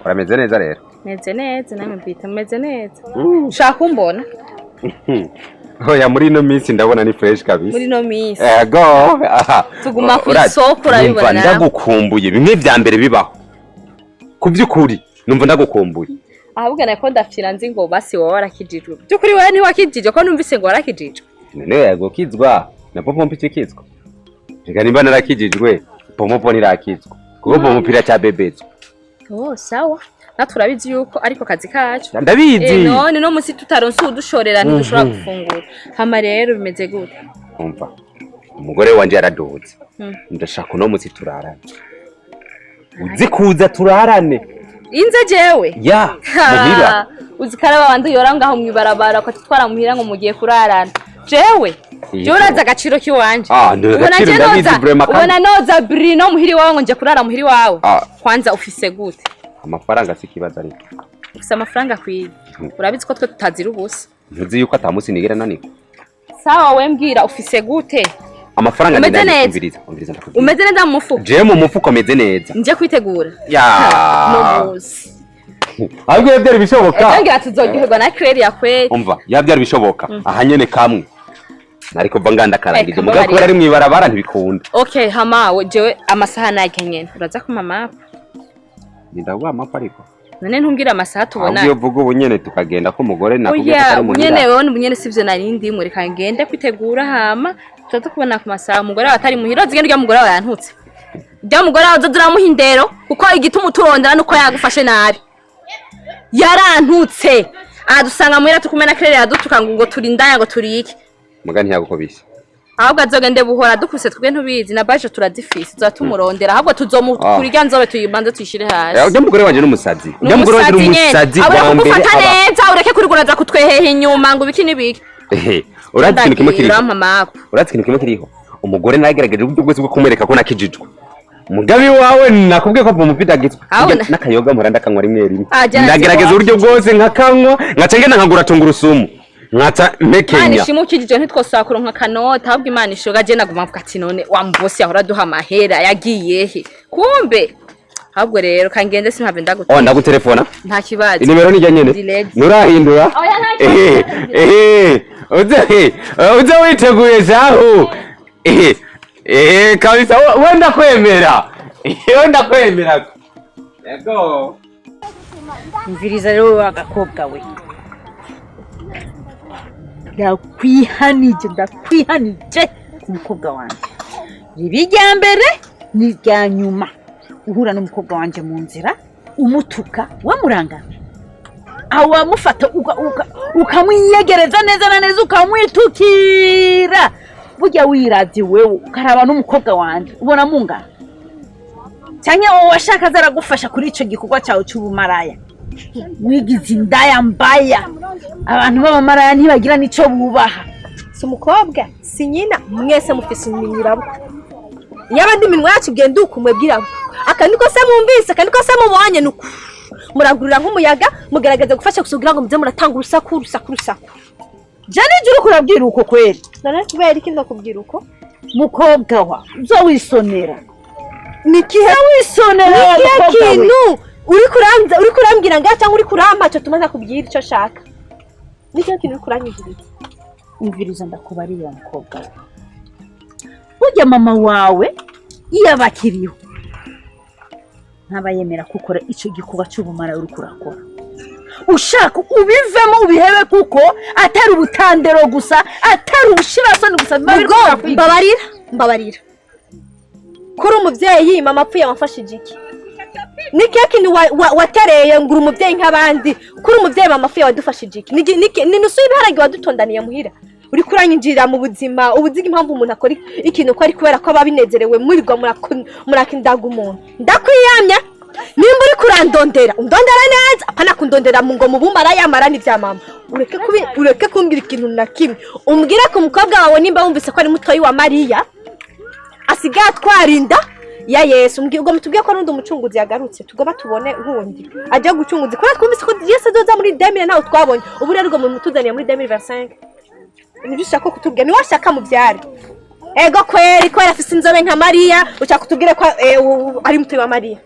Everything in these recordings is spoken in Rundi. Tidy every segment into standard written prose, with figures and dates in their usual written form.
Urameze neza rero. Meze neza namwe bita meze neza. Ushaka kumbona? Hoya muri no minsi ndabona ni fresh kabisa. Muri no minsi. Ego. Tuguma ku isoko urabibona. Ndagukumbuye bimwe vya mbere bibaho. Kuvyukuri numva ndagukumbuye. Ahubwo nako ndafira nzi ngo basi wowe warakijijwe. Byukuri wewe ni wakijije ko numvise ngo warakijije. None yego kizwa na popo mpite kizwa. Reka nimba narakijijwe popo nirakizwa. Kuko popo pira cha bebezo. Oh sawa. Naturabizi yuko ariko kazi kacu. Ndabizi. None no musi tutaronse udushorera ntidushobora gufungura. Hama rero bimeze gute? Umva. Umugore wanje yaradoze. Ndashaka no musi turarana. Uzi kuza turarane. Inze jewe? Ya. Muhira. Uzikaraba bandu yora ngaho mwibarabara ko twara muhira ngo mugiye kurarana. Jewe? Joraza agaciro kiwanje. Ndagaciro ndabizi brema kandi. Ubona noza Brino muhiri wawe ngo nje kurara muhiri wawe. Kwanza ufise gute? Amafaranga sikibaza ariko. Ufise amafaranga kwiye. Urabizi ko twe tutazira ubusa. Ntuzi yuko atamusi nigera naniko. Sawa we mbwira ufise gute? Amafaranga ndakubwiriza. Umeze neza mu mufuko? Je mu mufuko meze neza. Nje kwitegura. Ya. No musi. Ahubwo yabyari bishoboka. Ngira tuzogihegwa na Claire ya kweli. Umva, yabyari bishoboka. Aha nyene kamwe. Nariko vanga ndakarangije muga ko ari mwibarabara ntibikunda. Okay, hama jewe amasaha nake nyene. Uraza ku mama. Ndagwa mapa ariko. None ntumbwira amasaha tubona. Ahubwo vuga ubunyene tukagenda ko mugore nakubwiye ko ari muhira. Nyene wewe ubunyene sivyo narindi muri kangende kwitegura hama. Tuza kubona ku masaha umugore atari muhira zigenda mugore wawe yantutse. Rya mugore wawe uzodura muhindero kuko igituma uturondera nuko yagufashe nabi. Yarantutse. Adusanga muhira tukumena Claire yadutuka ngo turindanya ngo turiki. Muga ntiyagukobise. Ahubwo azogende buhora dukuse twebwe ntubizi na baje turazifise tuzatumurondera ahubwo tuzomukurya nzobe tuyibanze tuyishire hasi. Ujya mugore wanje n'umusazi. Ujya mugore wanje n'umusazi wa mbere. Ufata neza ureke kuriguraza kutwehehe inyuma ngo biki nibiki. Urazi ikintu kimwe kiriho. Urazi ikintu kimwe kiriho. Umugore nagerageje uburyo bwose bwo kumwereka ko nakijijwe. Mugabi wawe nakubwiye ko mupita gitwa n'akayoga muranda kanwa rimwe rimwe. Ndagerageza uburyo bwose nkakanwa ngacenge nkagura tungurusumu. Ngata mekenya. Mani shimu kijije ntitwosaba kuronka kanota ahubwo Imana ishoga je naguma mvuga ati none wa mbosi yahora duha mahera yagiye he. Kumbe ahubwo rero kangende simpave ndagutera. Ndagutelefona? Nta kibazo. Inimero ni nyene. Nurahindura? Uze witeguye zaho. Kabisa wenda kwemera. Wenda kwemera. Yego. Mviriza rero agakobwa we. Ndakwihanije umukobwa wanje. Ribijya mbere ni rya nyuma. Uhura n'umukobwa wanje mu nzira umutuka wamurangana. Aho wamufata ukamwiyegereza neza na neza ukamwitukira. Burya wirazi wewe ukaraba n'umukobwa wanje ubona mungana. Cyane wowe washaka zaragufasha kuri ico gikorwa cyawe cy'ubumaraya. Wigize indaya mbaya. Abantu b'abamaraya ntibagira nico bubaha. Si umukobwa si nyina mwese mufise iminyirabo. Yabandi minwa yacu genda ukumwebwira. Akandi ko se mwumvise kandi ko se mubonye nuko. Muragurira nk'umuyaga mugerageza gufasha kusugira ngo muze muratanga urusaku. Jane juru kurabwira uko kweli. None kubera iki ndakubwira uko? Mukobwa wa uzo wisonera. Nikihe wisonera kintu uri kurambwira nga cyangwa uri kurampa cyo tumaze kubwira icyo shaka. Nikihe kintu uri kuranyigiriza? Umviriza ndakubarira mukobwa. Burya mama wawe iyabakiriho. Ntabayemera gukora ico gikuba cy'ubumara uri kurakora. Ushaka ubivemo ubihebe kuko atari ubutandero gusa atari ubushirasoni gusa mbabarira kuri umuvyeyi mama apfuye amfashije iki nikihe kintu watereye ngura umuvyeyi nk'abandi kuri umuvyeyi mama apfuye wadufashije iki ni nusuye ibiharage wadutondaniye muhira uri kuranyinjirira mu buzima ubuziga impamvu umuntu akora ikintu ko ari kubera ko ababinezerewe murirwa murakindaga umuntu ndakwiyamya nimba uri kurandondera undondera neza apana kundondera mu ngo mubumara yamara n'ivya mama ureke kumbwira ikintu na kimwe umbwire ko umukobwa wawe nimba wumvise ko ari mutoyi wa Mariya asigaye twarinda ya Yesu ubwo mutubwiye ko rundi umucunguzi yagarutse tugomba tubone ubundi ajya gucunguzi ko twumvise ko Yesu azoza muri 2000 naho twabonye ubu rero ngo mutuzaniye muri 2025 ni ushaka kutubwira ni washaka mu byari ego kweri ko yarafise inzobe nka Mariya ushaka kutubwire ko ari mutoyi wa Mariya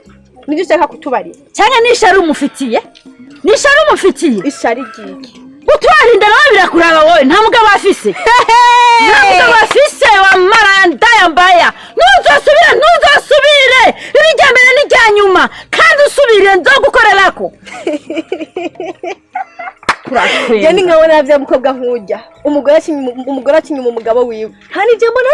nibyo ushaka kutubarira cyane n'ishari umufitiye ishari ryiki utwarinda nawe birakuraba wowe nta mugabo afise nta mugabo afise wamara ndayambaya ntuzosubire ibijya mbere n'ijya nyuma kandi usubire nzogukorerako je ni nkabona yavya mukobwa nkujya umugore akinyuma umugabo wiwe kandi je mbona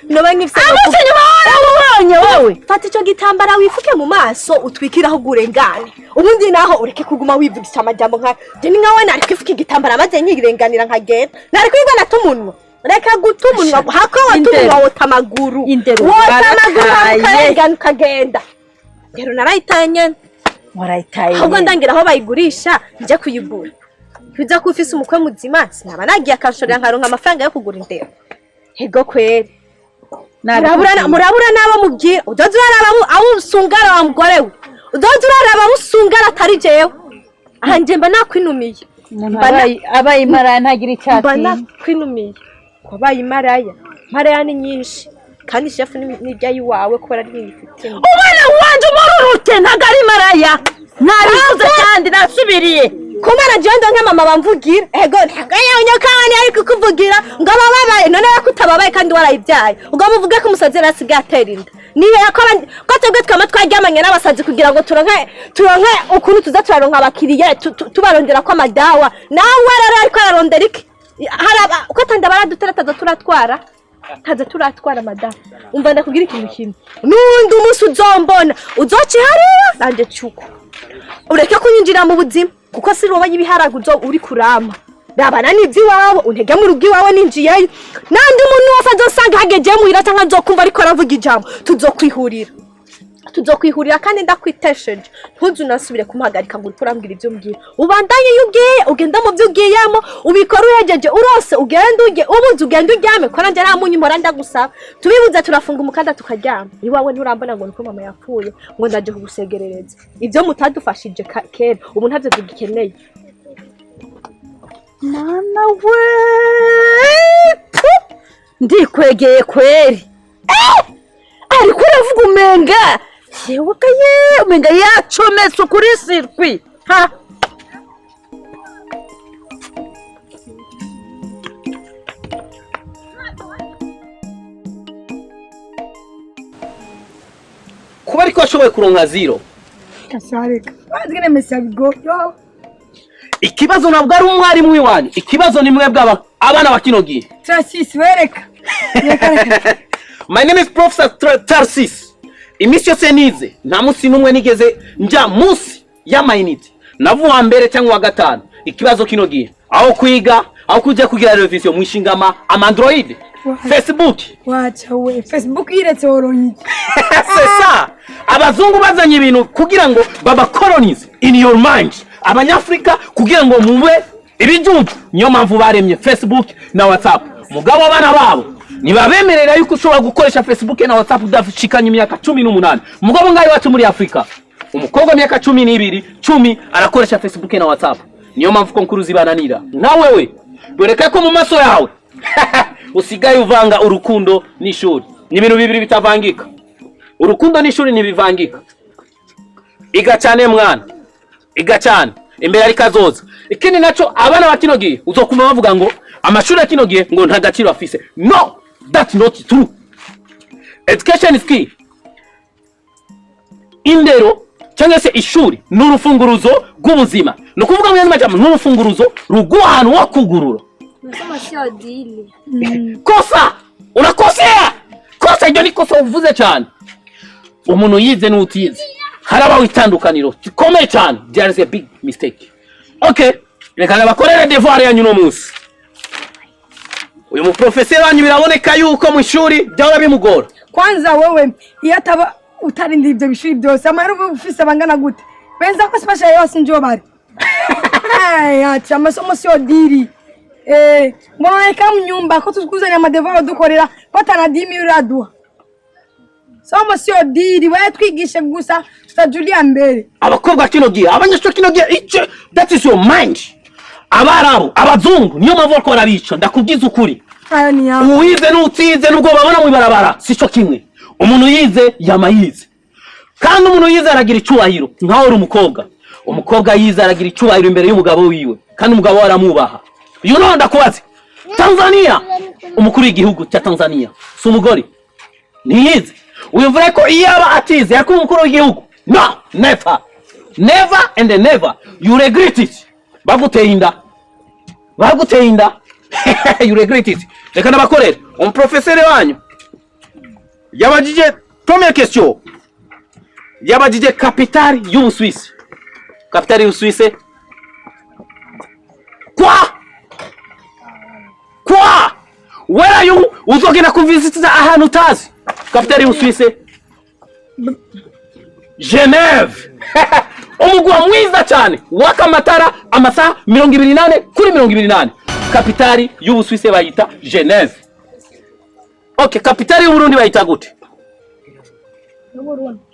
noba nkifise amukinyuma wabonye wowe fata ico gitambara wifuke mu maso utwikiraho gurengane ubundi naho ureke kuguma wivugisha amajambo nka je ni nkawe nari kwifuka igitambara maze nyirenganira nkagenda nari kwigwa natumunwa reka gutumunwa hako watumunwa wotamaguru ukagenda rero narayitanye warayitaye ahubwo ndangira aho bayigurisha nje kuyigura Tuza kufisa umukwe muzima sinaba nagiye akashorera nkaronka amafaranga yo kugura indero hego kweri murabura nabo mubwira udoze uraraba abo usungara wa mugore we udoze uraraba abo usungara atari jewe ahanje mba nakwinumiye abaye imaraya ntagira icyati mba nakwinumiye ko abaye imaraya ni nyinshi kandi chef n'ijya yiwawe ko ari nyifite umwana wanje umururute ntagari imaraya narivuze kandi nasubiriye kumara jondo nk'amama bamvugira ego ntagaye kandi ari kukuvugira ngo bababaye none yakutababaye kandi warayibyaye ubwo muvuge ko umusazi rasigaye aterinda niye yakora ko twebwe twama twaryamanye n'abasazi kugira ngo turonke ukuntu tuza turaronka abakiriya tubarondera ko amadawa nawe rero ariko ararondera iki haraba uko tanda baraduterataza turatwara madawa umva ndakugira ikintu kimwe nundi umunsi uzombona uzoci hariya nanje cyuko ureke kunyinjira mu buzima kuko siroba y'ibiharaguzo uri kurama dabana nivyi wawe untege mu rugi wawe ninjiyeyo nandi umuntu wose azosanga hageje muhira cyangwa nzokumva ariko aravuga ijambo tuzokwihurira kandi ndakwitesheje ntuzu nasubire kumuhagarika ngo urambwira ivyo mbwira ubandanye yugiye ugenda mu byo ugiyemo ubikora uhejeje urose ugenda ubuze ugenda uryame ko nanje nta munyu mpora ndagusaba tubibuze turafunga umukanda tukaryama iwawe nturambona ngo niko mama yapfuye ngo ndaje kugusegerereza ivyo mutadufashije kera ubu ntavyo tugikeneye mana we ndikwegeye kweri ariko uravuga umenga umenga yacometse kuri sirwi ha kuba ariko ashoboye kuronka zero kasareka bazgene mesabigo ikibazo nabwo ari umwarimu wiwani ikibazo ni mwebwe abana bakinogiye Tarsis wereka My name is Professor Tarsis. Imisi yose nize nta munsi numwe nigeze njya munsi ya mainite navuwa mbere cyangwa wa gatanu ikibazo kinogiye aho kwiga aho kujya kugira revision mwishingama Android Facebook wacha we Facebook iretse woronyi sesa abazungu bazanye ibintu kugira ngo baba colonize in your mind abanyafrika kugira ngo mube ibijumbu niyo mpamvu baremye Facebook na WhatsApp mugabo abana babo nibabemerera yuko ushobora gukoresha Facebook na WhatsApp udashikanye imyaka 18 mugabo ngayo wacu muri Afrika umukobwa myaka 12 arakoresha Facebook na WhatsApp niyo mpamvu konkuruzi bananira nawe we doreka ko mu maso yawe usigaye uvanga urukundo n'ishuri ni ibintu bibiri bitavangika urukundo n'ishuri ntibivangika iga cyane mwana iga cyane imbere ari kazoza ikindi naco abana bakinogiye uzokuma bavuga ngo amashuri akinogiye ngo nta gaciro afise no that's not true education is key indero cyangwa se ishuri n'urufunguruzo rw'ubuzima no kuvuga mu y'amajambo n'urufunguruzo rugwano wakugurura nasoma sio dili kosa unakosea kosa ibyo ni kosa uvuze cyane umuntu yize n'utize haraba witandukaniro komeye cyane there is a big mistake okay reka nabakorera devoir yanyu no munsi uyu muprofeseri wanyu biraboneka yuko mu ishuri byaba bimugora kwanza wewe iyo ataba utarindi ibyo bishuri byose amarubu ufise bangana gute benza ko special yose njo bari acha masomo sio dili mboneka mu nyumba ko tukuzanya amadevoir dukorera batanadimi uradua somo sio dili we twigishe gusa tutajulia mbere abakobwa kinogiye abanyeshuri kinogiye ice that is your mind abarabu abazungu niyo mpamvu ko barabica ndakubwiza ukuri ayo ni yawe uwize n'utize nubwo babona mu ibarabara sico kimwe umuntu yize yamayize kandi umuntu yize aragira icyubahiro nkaho uri umukobwa yize aragira icyubahiro imbere y'umugabo wiwe kandi umugabo we aramubaha. You know ndakubaze Tanzania, umukuru w'igihugu cya Tanzania si umugore ntiyize. Uyumvire ko iyaba atize yakuba umukuru w'igihugu? No, never and never. You regret it. Baguteye inda you regret it. Reka nabakorera umuprofeseri wanyu yabajije première question, yabajije capitale y'Ubusuwisi. Capitale y'Ubusuwisi Quoi? Where are you? Uzogenda kuvisitiza ahantu utazi. Capitale y'Ubusuwisi Geneve. Umugwa mwiza cyane waka matara amasaha 28 kuri 28. Capitale y'Ubusuwisi bayita Geneve. Okay, capitale y'Uburundi bayita gute?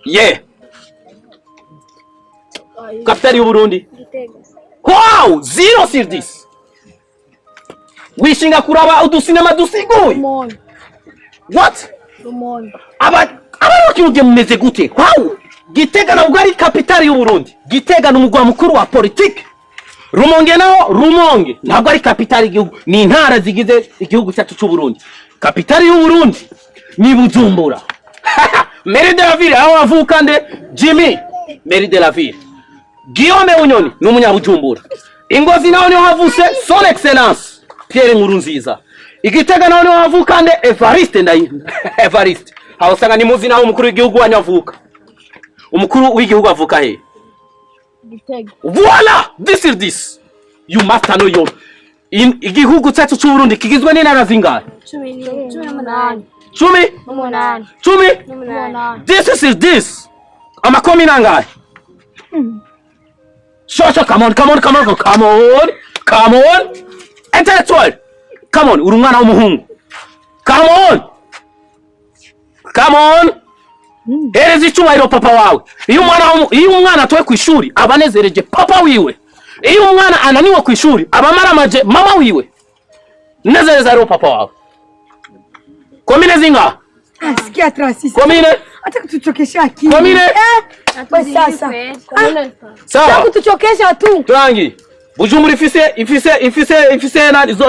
Yeah. Capitale y'Uburundi? Wow, 0 sur 10. Wishinga kuraba udusinema dusiguye. What? Abarukiruge mumeze gute? Wow. Gitega nabwo ari capitale y'Uburundi. Gitega n'umugwa mukuru wa politique. Rumonge ntabwo ari capitale y'igihugu, ni intara zigize igihugu cyacu cy'u Burundi. Capitale y'Uburundi ni Bujumbura. Mairie de la ville aho avuka nde Jimmy, Mairie de la ville. Guillaume Bunyoni n'umunyabujumbura. Ingozi naho niho havuse son excellence Pierre Nkurunziza. Igitega naho niho havuka nde Evariste. Aho sanga ni muzi naho umukuru w'igihugu wanyavuka. Umukuru w'igihugu avuka he? Gitega. Voilà, this is this. You must know your igihugu cyacu cy'u Burundi kigizwe n'intara zingahe? 18. 18. This is this. Amakomi nangahe? Shosho, come on. Intellectual. Come on, urumwana w'umuhungu. Come on. Erezi icyubahiro papa wawe. Iyo umwana atoye ku ishuri abanezereje papa wiwe. Iyo umwana ananiwe ku ishuri abamaramaje mama wiwe. Nezereza rero papa wawe. Komine zinga? Sikia Transisi. Komine? Hata kutuchokesha akili. Komine? Sasa. Sawa. Kutuchokesha tu. Turangi. Bujumbura ifise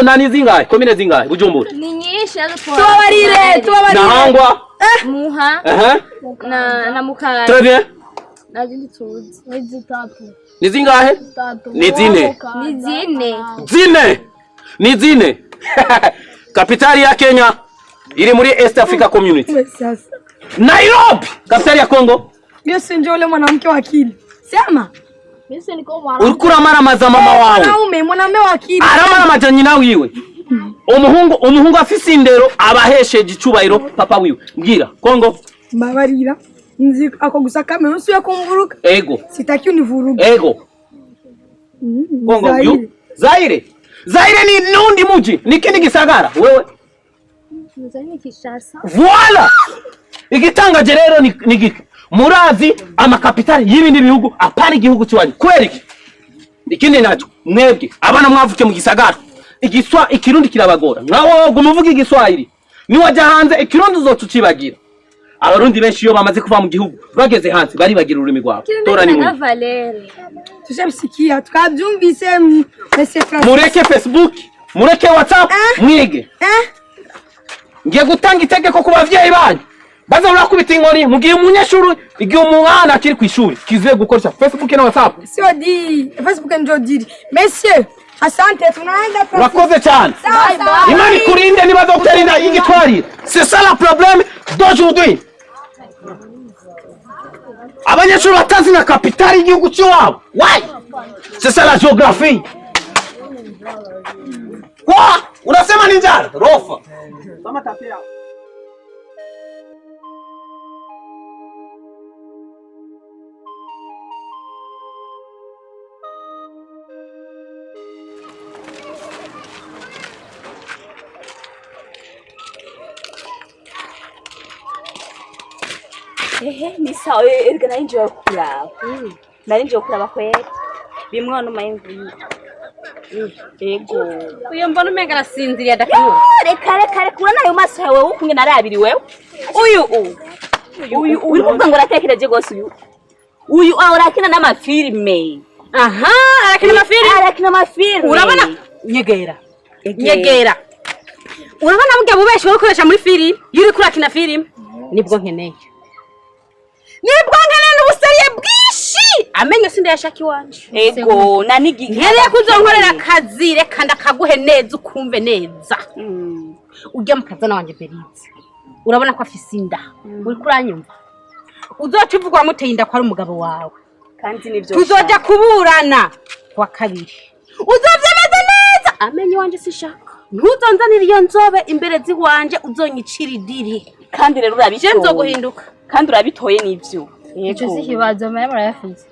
nani zingahe? Komine zingahe? Bujumbura. Ni nyinshi azo Tubabarire. Nahangwa. Muha. Na Mukara. Très bien. Nazindi tuzi. Ni zingahe? Ni zine. Kapitali ya Kenya iri muri East Africa Community. Nairobi, kapitali ya Kongo. Yesu ndio yule mwanamke wa akili. Sema. Yesu niko mwana. Urikura maramaza mama wawe. Mwanamume wa akili. Aramaramaza nyina wiwe. Umuhungu afise indero abahesheje icubahiro papa wiwe. Mbwira, Kongo. Mbabarira. Nzi ako gusaka merusu ya kumvuruka. Ego. Sitaki univuruge. Ego. Kongo. Zaire ni nundi muji. Nikindi gisagara wewe. Zaire Kishasa. Voilà. Igitangaje rero ni giki. Murazi amakapitali y'ibindi bihugu apana igihugu cy'wanyu. Kweri. Ikindi naco mwebwe abana mwavuke mu gisagara. Ikirundi kirabagora. Nawo gumuvuga igiswahili. Ni waje hanze ikirundi uzocucibagira. Abarundi benshi iyo bamaze kuva mu gihugu bageze hanze bari bagira ururimi rwabo. Tora ni mu. Tushebisikia twabyumvise mureke Facebook, mureke WhatsApp, mwige. Ngiye gutanga itegeko ku bavyeyi banyu. Baza urakubita inkoni mugiye umunyeshuri igihe umwana akiri ku ishuri kize gukoresha Facebook na WhatsApp. Sio di Facebook ndio diri. Monsieur, asante tunaenda kwa. Urakoze cyane. Imani kurinde nibaza kutarinda igitwari. C'est ça le problème d'aujourd'hui. Abanyeshuri batazi na kapitali y'igihugu cy'iwabo. Why? C'est ça la géographie. Quoi? Unasema ni njara? Rofa. Kama tapia. Ni sawa erga narinjiye kuraba. Narinjiye kuraba kwera. Bimwana umayinguye. Ego. Uyo mbona umenga arasinziriye adakanyura. Reka kurana ayo maso yawe ukunge narabiri wewe. Uyu uyu uvuga ngo uratekereje gose uyu arakina n'amafilme. Aha, arakina amafilme. Urabona nyegera. Urabona burya bubeshi bwo gukoresha muri filime, yuri kurakina filime. Nibwo nkeneye n'ubuseriye bwishi. Amenyo sinde yashaki wanje. Ego nanigi. Nkeneye kuzonkorera akazi reka ndakaguhe neza ukumve neza. Ujya mu kazana wanje Berize. Urabona ko afise inda. Uri kuranyumva. Uzoca uvugwa muteye inda ko ari umugabo wawe. Kandi nivyo. Tuzoja kuburana kwa kabiri. Uzovyemeza neza. Amenyo wanje sishaka. Ntuzonzanira iyo nzobe imbere ziwanje uzonyicira idiri. Kandi rero urabitoye. Nzo guhinduka. Kandi urabitoye nivyo. Yego sikibazo mara murayafize.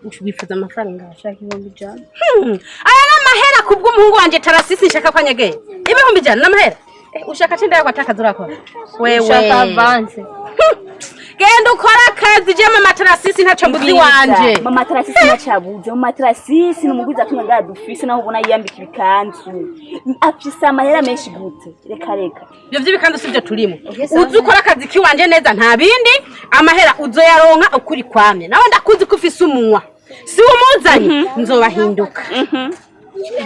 Ushubifuza amafaranga ashaka 100. Aya namahera kubw'umuhungu wanje Tarasisi nshaka kwanyege. 100 namahera. Ushaka cinde yako atakaza urakora. Wewe. Ushaka avance. Genda ukora akazi je mama Tarasisi ntaco mbuzi wanje. Mama Tarasisi ntacabuze. Mama Tarasisi numugwiza tumwe dufise naho ubona yiyambika ibikanzu. Afisa amahera menshi gute. Reka. Ibyo by'ibikanzu sibyo turimo. Uzi ukora akazi kiwanje neza nta bindi amahera uzoyaronka ukuri kwamye. Nawe ndakuzi ko ufise umunwa. Si umuzanye nzobahinduka.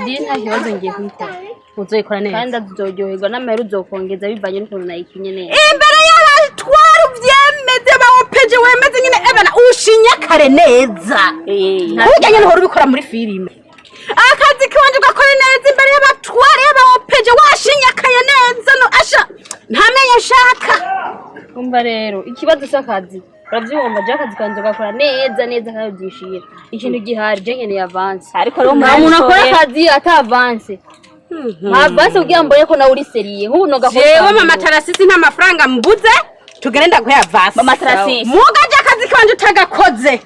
Ndi nta kibazo ngiye kwikora. Uzoyikora neza. Kandi azoryoherwa n'amahera uzokongeza bivanye n'ukuntu nayikinye neza. Imbere y'abatwara uvyemeze bawopeje wemeze nyine ebana ushinya kare neza. Ujanye n'uhora ubikora muri filime. Akazi kiwanje gakora neza imbere y'abatwara bawopeje washinya kaya neza no asha ntamenye nshaka. Kumva rero ikibazo cy'akazi uravyumva je akazi kanje gakora neza kandi byishira. Ikintu gihari je nkeneye avance. Ariko rero umuntu akora akazi ata avance. Avance ugiye mbone ko nawe uri seriye. Nk'ubu no gakora. Jewe mama Tarasisi nta mafaranga mbuze. Tugenda guhe avance. Mama Tarasisi. Mugaje akazi kanje utagakoze.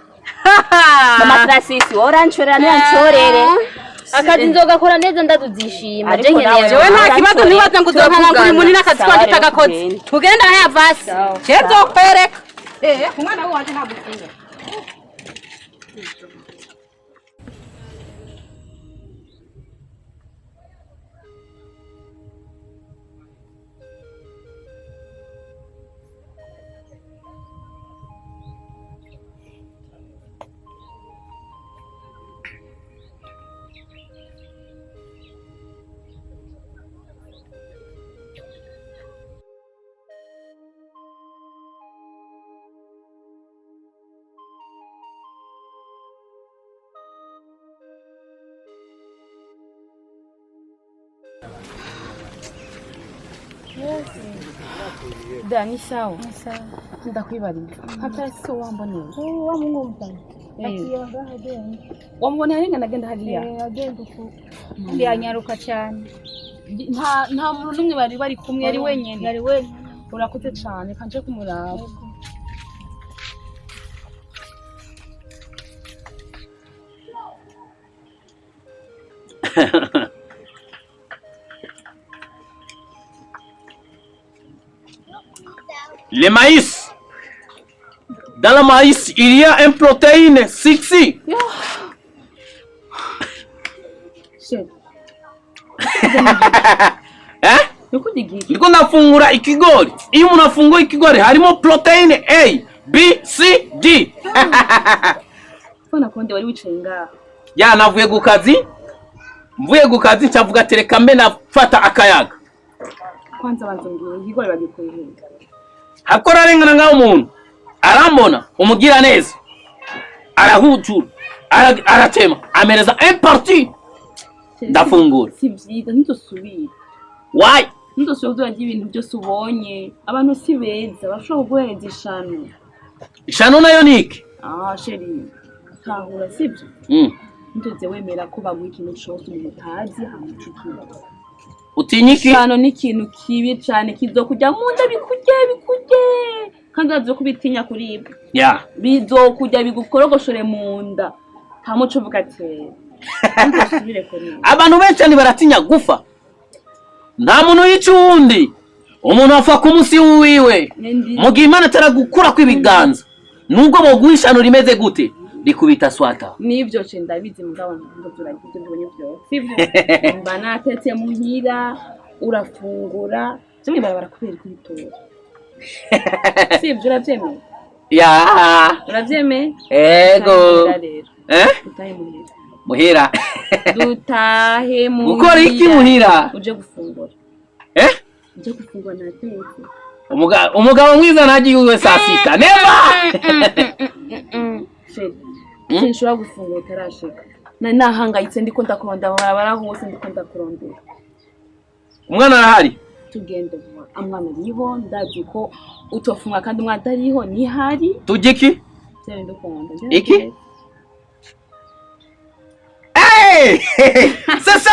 Mama Tarasisi oranchorera n'anchorere. Akazi nzogakora neza ndazuzishima. Je nkeneye. Jewe nta kibazo nibaza ngo uzonkanga kuri munini akazi kanje utagakoze. Tugenda guhe avance. Je nzokwereka. Umwana wanje ntagukinga. Dani sawa. Ndakwibariza. Hata sio wambone. Wa Mungu mpana. Akiyaga hagenda. Wambone haringa nagenda hariya. Agenda uko. Ndi anyaruka cyane. Nta muntu numwe bari kumwe yari wenyene. Yari wenyene. Urakoze cyane kanje kumuraba. Le maïs. Dans le maïs, il y a une protéine, 6. Niko nafungura ikigori. Iyo munafungura ikigori harimo proteine A, B, C, D. Fana konde wari wicaye ngaho. Ya navuye gukazi. Mvuye gukazi cyavuga tereka mbe nafata akayaga. Kwanza bazongera ikigori bagikuye. Hakora arengana ngaho umuntu arambona umugira neza arahutura aratema amereza un parti ndafungura si byiza ntuzosubira why ntuzosubira ibintu byose ubonye abantu si beza bashobora guhereza ishano nayo niki sheri tahura sibyo ntuze wemera ko baguha ikintu cyose umuntu utazi hamucukira utinyiki ishano ni ikintu kibi cyane kizokujya mu nda bikujye kandi azokubitinya kuribwa bizokujya bigukorogoshore mu nda ntamuco uvuga ati abantu benshi baratinya gufa nta muntu yica uwundi umuntu afa ku munsi wiwe mu gihe Imana ataragukura kw'ibiganza nubwo boguhishano rimeze gute rikubita swata nibyo cyo ndabizi mugabo ndozuragize mbonye byo sivyo mbana atetse muhira urafungura zimwe barakubera kwitora Si ibyo urabyemeye? Ya. Urabyemeye? Ego. Dutahe muhira. Muhira. Dutahe muhira. Gukora iki muhira? Uje gufungura. Uje gufungura natetse. Umugabo mwiza ntagiye saa sita. Never. Sinshobora gufungura utarashika. Nahangayitse ndiko ndakurondera barabara hose ndiko ndakurondera. Umwana arahari? Tugende amwana ariho ndazi ko utofunga kandi umwana atariho nihari. Tujye iki? Iki? Sasa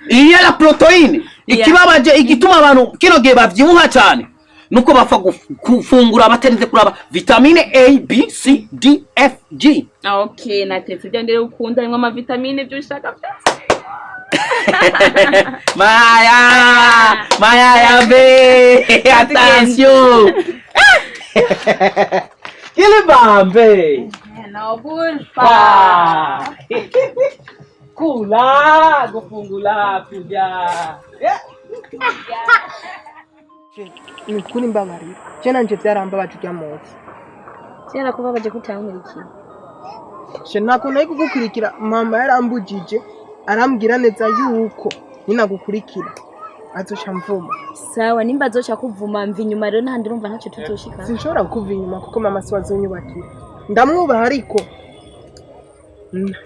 iyi la proteine ikibabaje igituma abantu kino gihe bavyibuha cyane nuko bafa gufungura batarinze kuraba vitamine A B C D F G. Okay, natetse byo ndere ukunda imwe ama vitamine byo ushaka byose. Maya ya be attention. Ile bambe. No bulpa. Kula, gufungula kuja. Ni kuri mbabarira. Je nanje byarambabaje ujya munsi. Cyera kubabaje kutankurikiye. Je nakuneye kugukurikira mama yarambujije arambwira neza yuko ninagukurikira azoca mvuma. Sawa nimba azoca kuvuma mvi nyuma rero ntandi urumva ntacyo tuzoshika. Sinshobora kuva inyuma kuko mama si wazonyubakira. Ndamwubaha ariko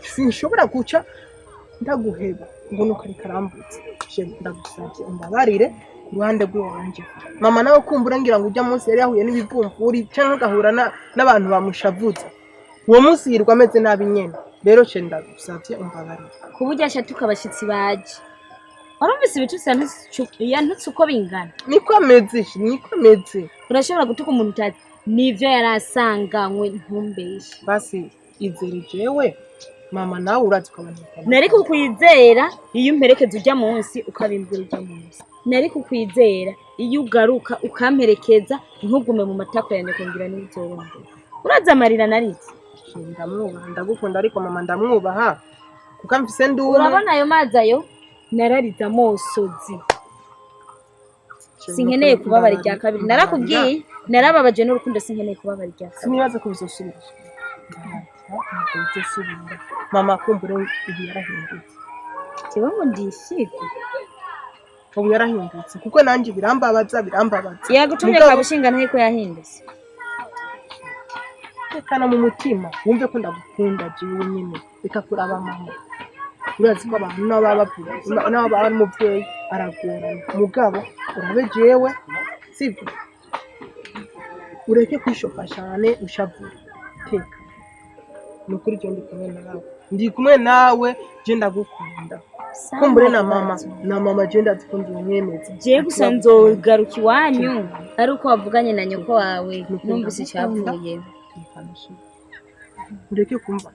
sinshobora guca ndaguheba ngo nuko ari karambutse. Je ndagusabye umbabarire ku ruhande rw'iwanje. Mama nawe kumbura ngira ngo ujya munsi yari yahuye n'ibivumvuri cyangwa gahura n'abantu bamushavuza. Uwo munsi yirwa ameze nabi nyene. Rero je ndagusabye umbabarire. Kuburya shatuka abashitsi baje. Warumvise ibitutsi yantutse uko bingana. Niko ameze. Urashobora gutuka umuntu utazi nivyo yarasanganywe ntumbeshe. Basi izere jewe mama nawe urazi ko abantu. Nari kukwizera iyo umperekeza ujya munsi ukabimbura ujya munsi. Nari kukwizera iyo ugaruka ukamperekeza ntugume mu matako yanjye kongira n'ibyorombe. Uraza amarira naritse. Ndamwubaha ndagukunda ariko mama ndamwubaha kuko mfise nduru. Urabona ayo mazi ayo narariza mosozi. Sinkeneye kubabara irya kabiri. Narakubwiye narababaje n'urukundo sinkeneye kubabara irya kabiri. Sinibaza ko bizosubira. Mama kumbure ibi yarahindutse. Kiba ngo ndishike. Ubu yarahindutse kuko nanje birambabaza. Yagutumye kabushinga nteko yahindutse. Kana mu mutima wumve ko ndagukunda jiwe nyine bikakuraba mama. Urazi ko abantu n'ababa muvyeyi aragorana mugabo urabe jewe sibyo ureke kwishofa cyane ushavura teka nukuri je ndi kumwe nawe je ndagukunda kumbure na mama je ndazikunda unyemeza je gusa nzogaruka iwanyu ari uko wavuganye na nyoko wawe numvise cyavuye. Ureke kumva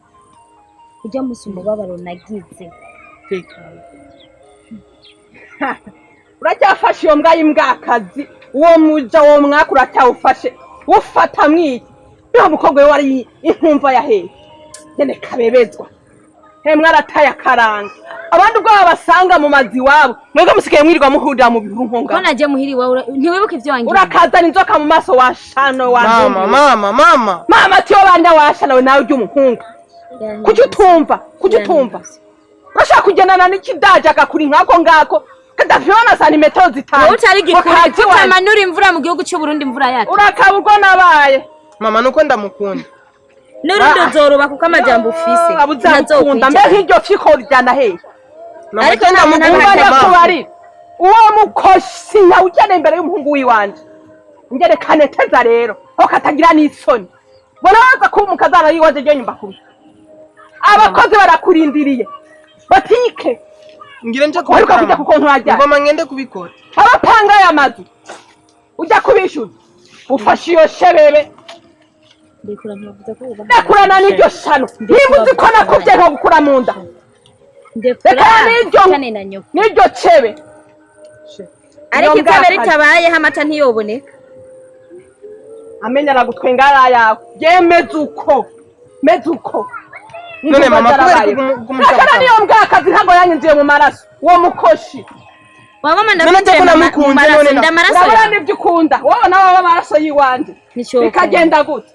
ujya musi umubabaro nagize uracyafashe iyo mbwa y'imbwakazi uwo muja wo mwakura cyawufashe ufata mwiki niho mukobwa we wari inkumva yahehe nyene kabebezwa mwarataye akaranga abandi ubwo babasanga mu mazi wabo mwebwe musigaye mwirirwa muhurira mu bihunga ko naje muhiri wawe ntiwibuke ivyo wangiye urakazana inzoka mu maso washano wanje mama tiyo banda washano nawe ry'umuhungu kuki utumva urashaka kugendana n'ikidaje akakuri nkako ngako kadavyona santimetero zitanu wowe utari gikuri tutamanura imvura mu gihugu cy'u Burundi imvura yacu urakaburwa nabaye mama nuko ndamukunda n'urundi uzoroba kuko amajambo ufise ntazokunda mbe nk'iryo fiko ryana hehe ariko ndamukunda kubari uwo mukoshi ntawujyana imbere y'umuhungu wiwanje ngere kaneteza rero ho katagira n'isoni bona baza ko umukazana yiwaje je nyumba kuri abakozi barakurindiriye batike ngire nje kubikora kuko ntwajya ngoma ngende kubikora abapanga ya mazu ujya kubishuza ufashe iyo shebebe ndakurana n'iryo shano ntimuzi ko nakubye nko gukura mu nda n'iryo cebe ariko ikabe ritabayeho amata ntiyoboneka amenya aragutwenga yawe yemeze uko none mama kubera niyo mbwakazi ntabwo yanyinjiye mu maraso uwo mukoshi Waba ndakunda maraso ndamaraso urabona nibyo ukunda wowe nawe amaraso yiwanje bikagenda gute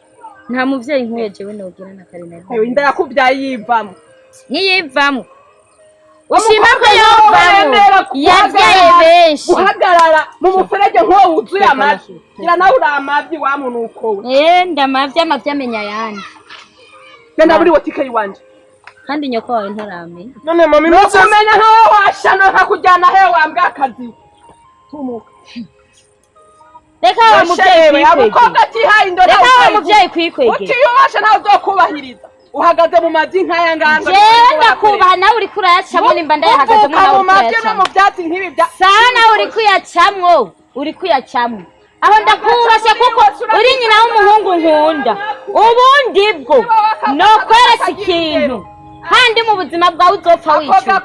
nta muvyeyi nkuye jewe nogira na Karina ewe inda yakubyaye yivamo niyivamo ushima ko yovamo yavyaye benshi uhagarara mu muferege nko wuzuye amazi gira nawe uramavyi wamunuko we ndamavye amenya yandi nenda buri wotike yiwanje kandi nyoko wawe ntarame none mami ntumenya nkaho washana nkakujyana he wambwa akazi tumuka reka wa muvyeyi abukobwa atihaye indora reka wa muvyeyi kwikwegera utiyubasha nawe uzokubahiriza uhagaze mu mazi nkaya nganga ndakubaha nawe uri kurayacamwo nimba ndayahagaze mu mazi no mu byatsi nk'ibi bya sana uri kuyacamwo aho ndakubashe kuko uri nyina w'umuhungu nkunda ubundi bwo no kwereka ikintu kandi mu buzima bwawe uzopfa wicuza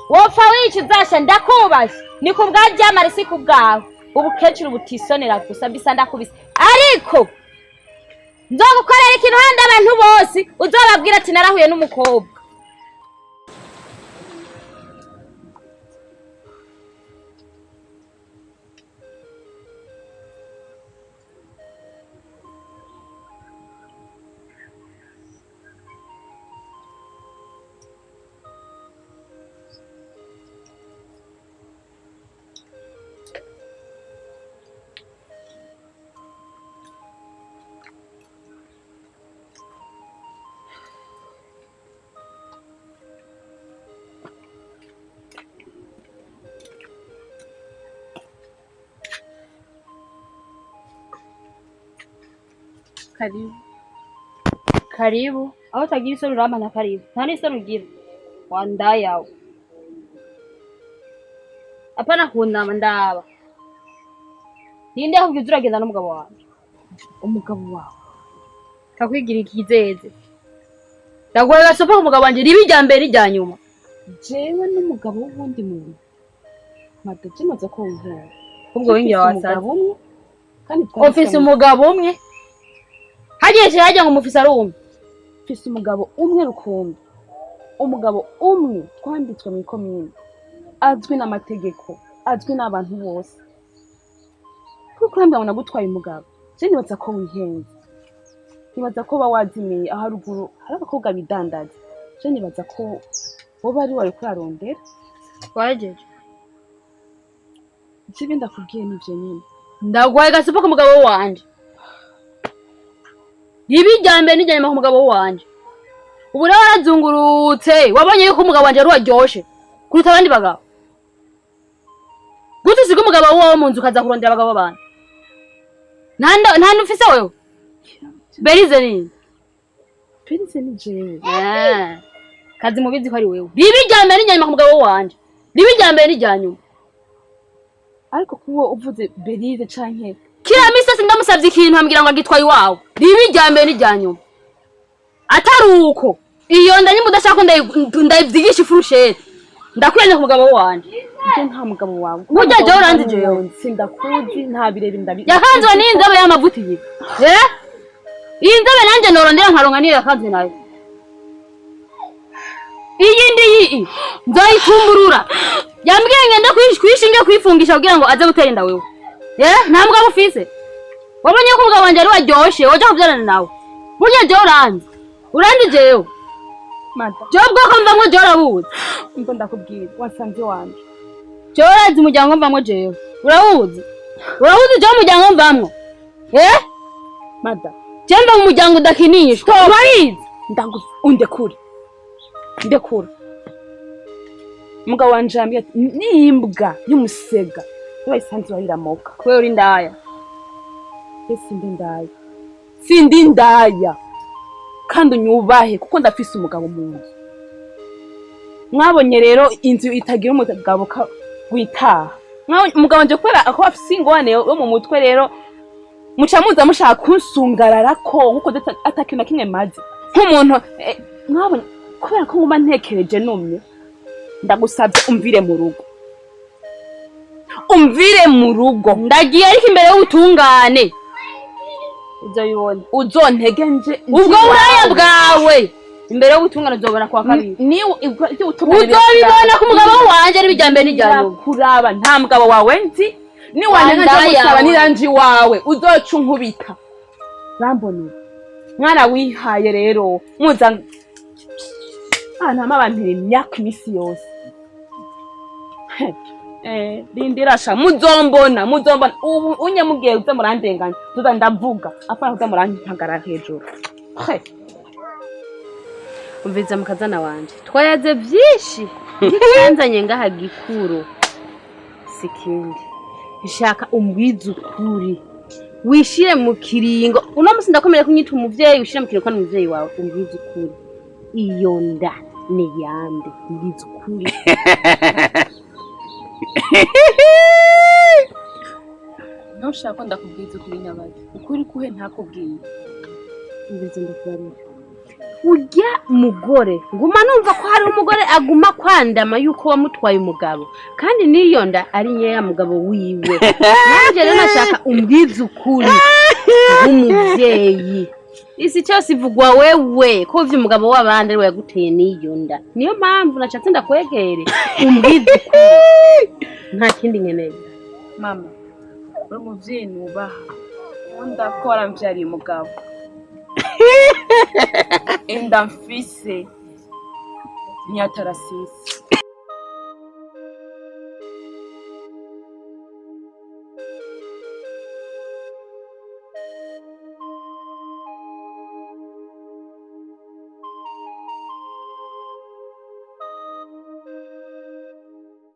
wopfa wicuza ndakubashe ni ku bwa Jamari si ku bwawe ubukecuru butisonera gusa mbisa ndakubise ariko nzogukorera ikintu handi abantu bose uzobabwira ati narahuye n'umukobwa Karibu. Aho tagira isoni urama na karibu. Nta n'isoni ugira. Wandaya. Apana kunama ndaba. Ninde ahubwo uragenda n'umugabo wawe? Umugabo wawe. Kakwigira ikizeze. Ndagwaye gasopa ku mugabo wanje ribi rya mbere rya nyuma. Jewe n'umugabo w'ubundi muntu. Madaje maze ko nkora. Ubwo wingira wasaza. Kandi ofisi umugabo umwe. Hagiye hajya ngo mufisa rumwe. Fisi umugabo umwe rukundo. Umugabo umwe twanditswe mu komine. Azwi n'amategeko, azwi n'abantu bose. Kuko ndabona gutwaye umugabo. Je nibaza ko wihenze. Nibaza ko bawazimiye aho ruguru hari abakobwa bidandaza. Je nibaza ko bo bari wari kurarondera. Twajeje. Jibe ndakubwiye nivyo nyine. Ndagwaye gasopa ku mugabo wanje. Ibi jambe nijyanye ku mugabo wanje. Ubu rero warazungurutse wabonye yuko umugabo wanje ari waryoshe kuruta abandi bagabo. Gute sigo umugabo wawe mu nzu kaza kurondera abagabo bana. Nta nufise wewe. Berize ni. Berize ni jewe. Kazi mubizi ko ari wewe. Ibi jambe nijyanye ku mugabo wanje. Ibi jambe nijyanye. Ariko kuwo uvuze Berize canke kira misasi ndamusavye ikintu ambwira ngo agitwaye iwawe. Ribi jambe nijyanye. Atari uko iyo ndanyi mudashaka ndayivyigisha ifurusheri. Ndakwiyanye ku mugabo wanje. Je nta mugabo wawe. Burya je uranzi jewe. Sindakuzi nta birebe ndabi. Yakanzwe n'inzobe y'amavutiye. Iyi nzobe nanje norondera nkaronka niyo yakanzwe nayo. Iyi ndi nzoyitumburura. Yambwiye ngenda kwishinge kwifungisha kugira ngo aze gutera inda wewe. Nta mugabo ufise. Wabonye ko umugabo wanje ari waryoshe waje kubyarana nawe. Burya je uranzi jewe. Mata. Je bwoko mvamwe je urabuze. Mbo ndakubwira wasanze wanje. Je urazi umuryango mvamwe jewe. Urabuze je umuryango mvamwe. Mata. Je mva mu muryango udakinishwa. Urabizi. Undekura. Ndekura. Mugabo wanje ambye nimbwa y'umusega. Wayisanze wariramoka. Kwe uri ndaya. Sindi ndaya. Kandi unyubahe kuko ndafise umugabo mu nzu. Mwabonye rero inzu itagira umugabo witaha. Umugabo nje kwera ako afise ingwane yo mu mutwe rero mucamuza mushaka kunsungarara ko nkuko atakintu kimwe mazi. Nk'umuntu mwabonye kubera ko nguma ntekereje numye. Ndagusabye umvire mu rugo. Umvire mu rugo. Ndagiye ariko imbere y'ubutungane. Uzoyibona. Uzontege nje. Ubwo buraya bwawe. imbere y'ubutungane uzobona kwa kabiri niwe ibyo uzobibona ku mugabo wanje ari bijyambere n'ijyano kuraba nta mugabo wawe nzi ni wanyanga gusaba niranji wawe uzoca unkubita rambone mwana wihaye rero muza ntama abantu imyaka imisi yose rindirasha muzombona ubu unyamugiye uze murandenganya tuza ndavuga apana uze murantagara hejuru umviza mukazana wanje twayaze byinshi gikanzanye ngaha gikuru sikindi nshaka umbwiza ukuri wishire mu kiringo uno musi ndakomeye kunyita umuvyeyi wishire mu kiringo kandi umuvyeyi wawe umbwiza ukuri iyo nda ni yande mbwiza ukuri ntushaka ndakubwiza ukuri nyabazi ukuri kuhe ntakubwiye mbwiza ndakubarira urya mugore nguma numva ko hari umugore aguma kwandama yuko wamutwaye umugabo kandi niyo nda ari nyeya mugabo wiwe nanje rero nashaka umbwiza ukuri nk'umuvyeyi isi cyose ivugwa wewe ko uvye umugabo w'abandi ari we yaguteye niyo nda niyo mpamvu nashatse ndakwegere umbwiza ukuri nta kindi nkeneye mama uri umuvyeyi nubaha ndakora mvyariye umugabo inda mfise ntiyatarasisi